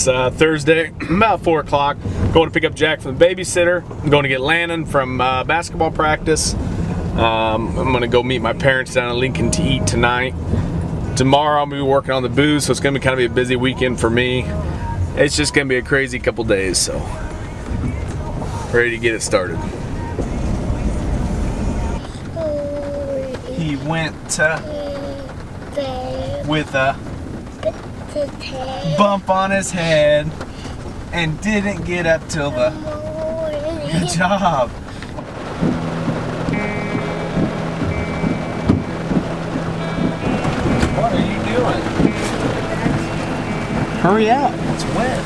It's Thursday, about 4 o'clock. Going to pick up Jack from the babysitter. I'm going to get Landon from basketball practice. I'm going to go meet my parents down in Lincoln to eat tonight. Tomorrow I'm going to be working on the booze, so it's going to be kind of a busy weekend for me. It's just going to be a crazy couple days, so ready to get it started. He went with a bump on his head and didn't get up till the... Good job. What are you doing? Hurry up, it's wet.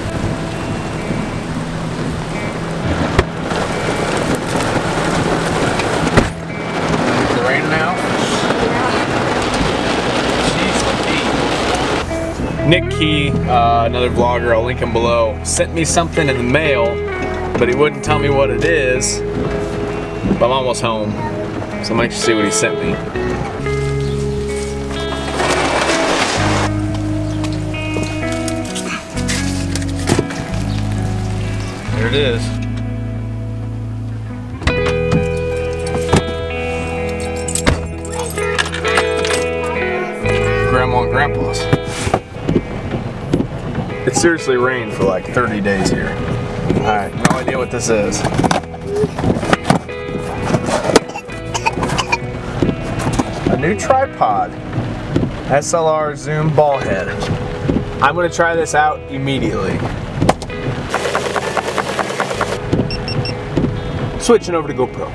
Is it raining now? Nick Key, another vlogger, I'll link him below, sent me something in the mail, but he wouldn't tell me what it is. But I'm almost home, so I'm anxious to see what he sent me. There it is. Grandma and Grandpa's. It seriously rained for like 30 days here. Alright, no idea what this is. A new tripod. SLR zoom ball head. I'm going to try this out immediately. Switching over to GoPro.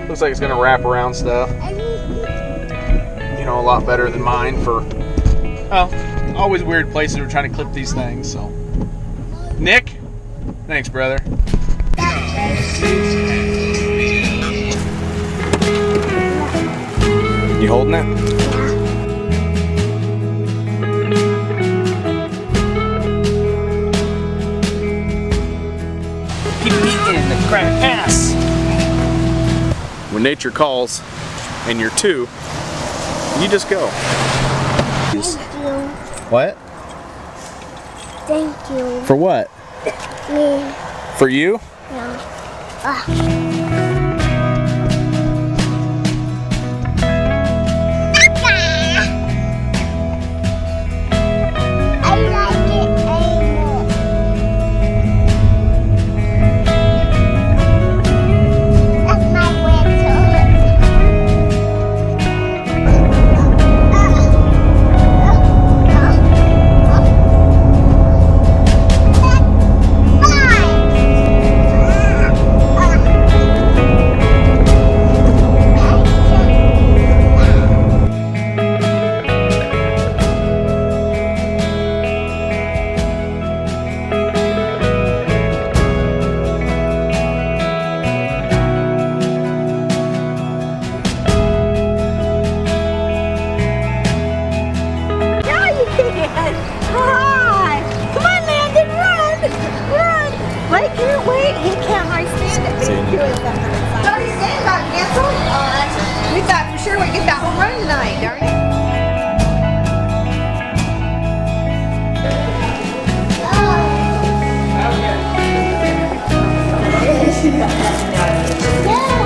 Looks like it's gonna wrap around stuff. You know, a lot better than mine for, well, always weird places we're trying to clip these things, so. Nick? Thanks, brother. You holding it? Keep beating the grass. When nature calls and you're two, you just go. Thank you. What? Thank you. For what? Me. For you? Yeah. We thought for sure we'd get that home run tonight, darn it.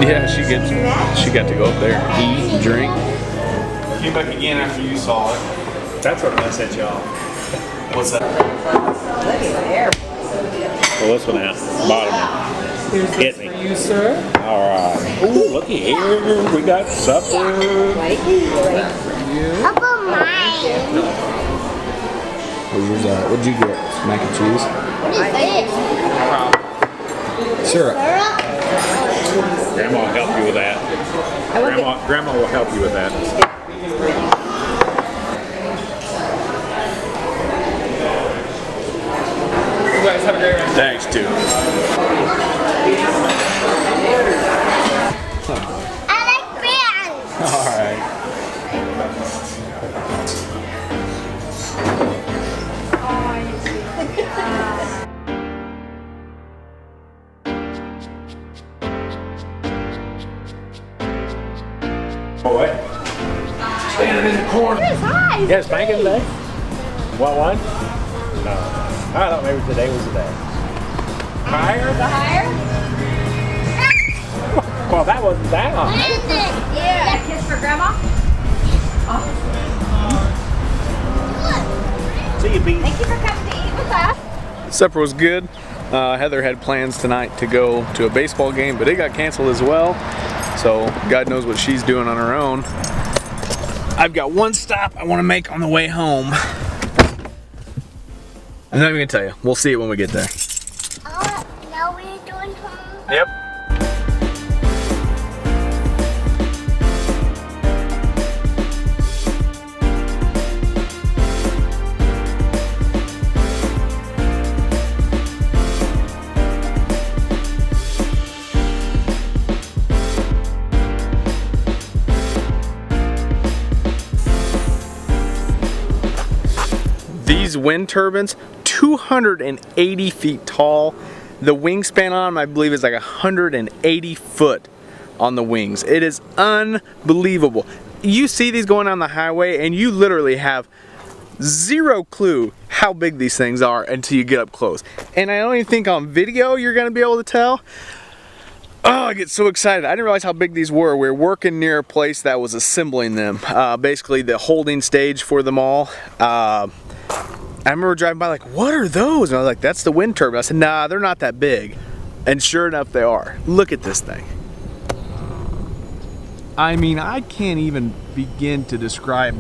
Yeah, she got to go up there, eat, drink. Came back again after you saw it. That's what I sent y'all. What's that? Well, this one out, bottom. Hit me. For you, sir. All right. Ooh, looky here. We got supper. How about mine? What'd you get? Mac and cheese? What is this? Syrup. Grandma will help you with that. Grandma will help you with that. You guys have a great rest. Thanks, too. I like bands. All right. boy. Standing in the corner. It's high. Yeah, spanking today. What one? No. I thought maybe today was the day. Higher? The higher? Well, that wasn't that high. Yeah. Kiss for grandma. See you, Beat. Thank you for coming to eat with us. Supper was good. Heather had plans tonight to go to a baseball game, but it got canceled as well. So God knows what she's doing on her own. I've got one stop I want to make on the way home. I'm not even gonna tell you. We'll see it when we get there. Oh, now we're doing home. Yep. These wind turbines, 280 feet tall. The wingspan on them, I believe, is like 180 foot on the wings. It is unbelievable. You see these going on the highway and you literally have zero clue how big these things are until you get up close. And I don't even think on video you're gonna be able to tell. Oh, I get so excited. I didn't realize how big these were. We were working near a place that was assembling them. Basically the holding stage for them all. I remember driving by like, what are those? And I was like, that's the wind turbine. I said, nah, they're not that big. And sure enough, they are. Look at this thing. I mean, I can't even begin to describe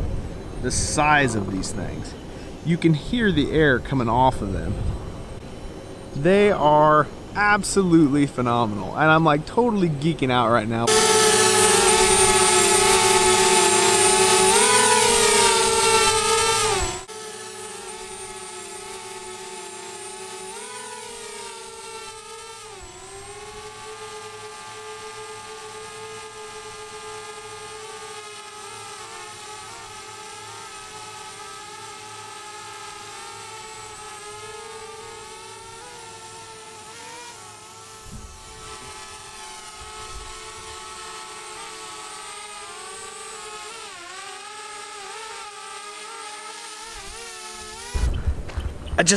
the size of these things. You can hear the air coming off of them. They are absolutely phenomenal. And I'm like totally geeking out right now.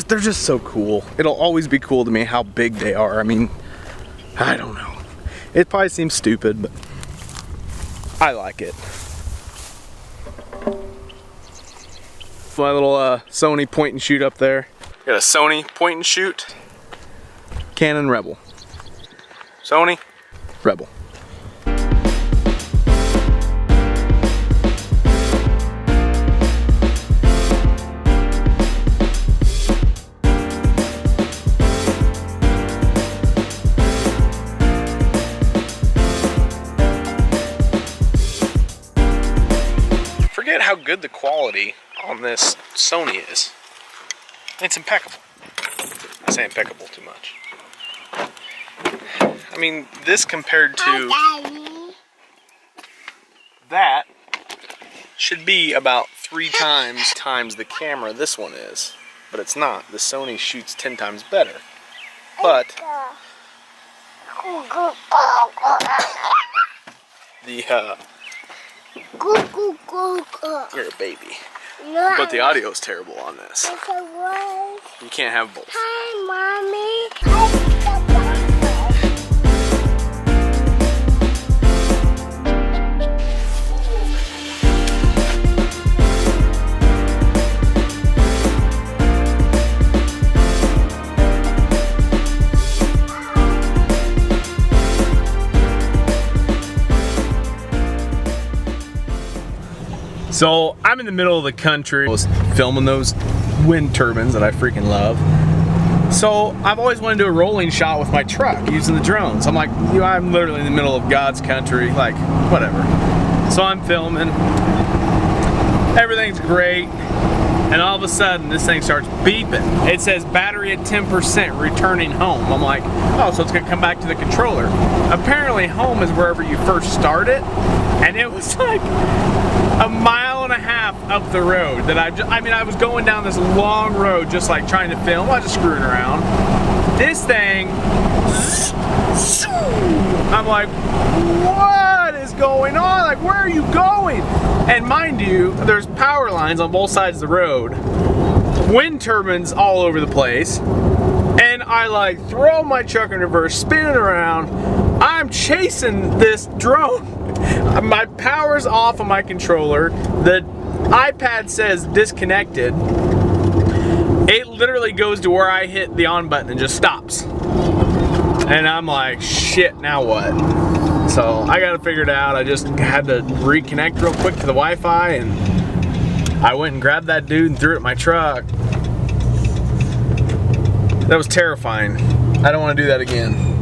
They're just so cool. It'll always be cool to me how big they are. I mean, I don't know. It probably seems stupid, but I like it. My little Sony point and shoot up there. Got a Sony point and shoot. Canon Rebel. Sony Rebel. Forget how good the quality on this Sony is. It's impeccable. I say impeccable too much. I mean, this compared to that should be about 3 times the camera this one is, but it's not. The Sony shoots 10 times better. But the you're a baby. No, But the audio is terrible on this. Yes, I was. You can't have both. Hi, Mommy. So I'm in the middle of the country. I was filming those wind turbines that I freaking love. So I've always wanted to do a rolling shot with my truck using the drones. I'm like, you know, I'm literally in the middle of God's country, like whatever. So I'm filming, everything's great, and all of a sudden this thing starts beeping. It says battery at 10%, returning home. I'm like, oh, so it's gonna come back to the controller. Apparently home is wherever you first start it, and it was like a mile and a half up the road that I was going down this long road just like trying to film. I was just screwing around. This thing, I'm like, what is going on? Like, where are you going? And mind you, there's power lines on both sides of the road, wind turbines all over the place, and I like throw my truck in reverse, spin it around. I'm chasing this drone. My power's off on my controller. The iPad says disconnected. It literally goes to where I hit the on button and just stops. And I'm like, shit, now what? So I got to figure it out. I just had to reconnect real quick to the Wi-Fi, and I went and grabbed that dude and threw it at my truck. That was terrifying. I don't want to do that again.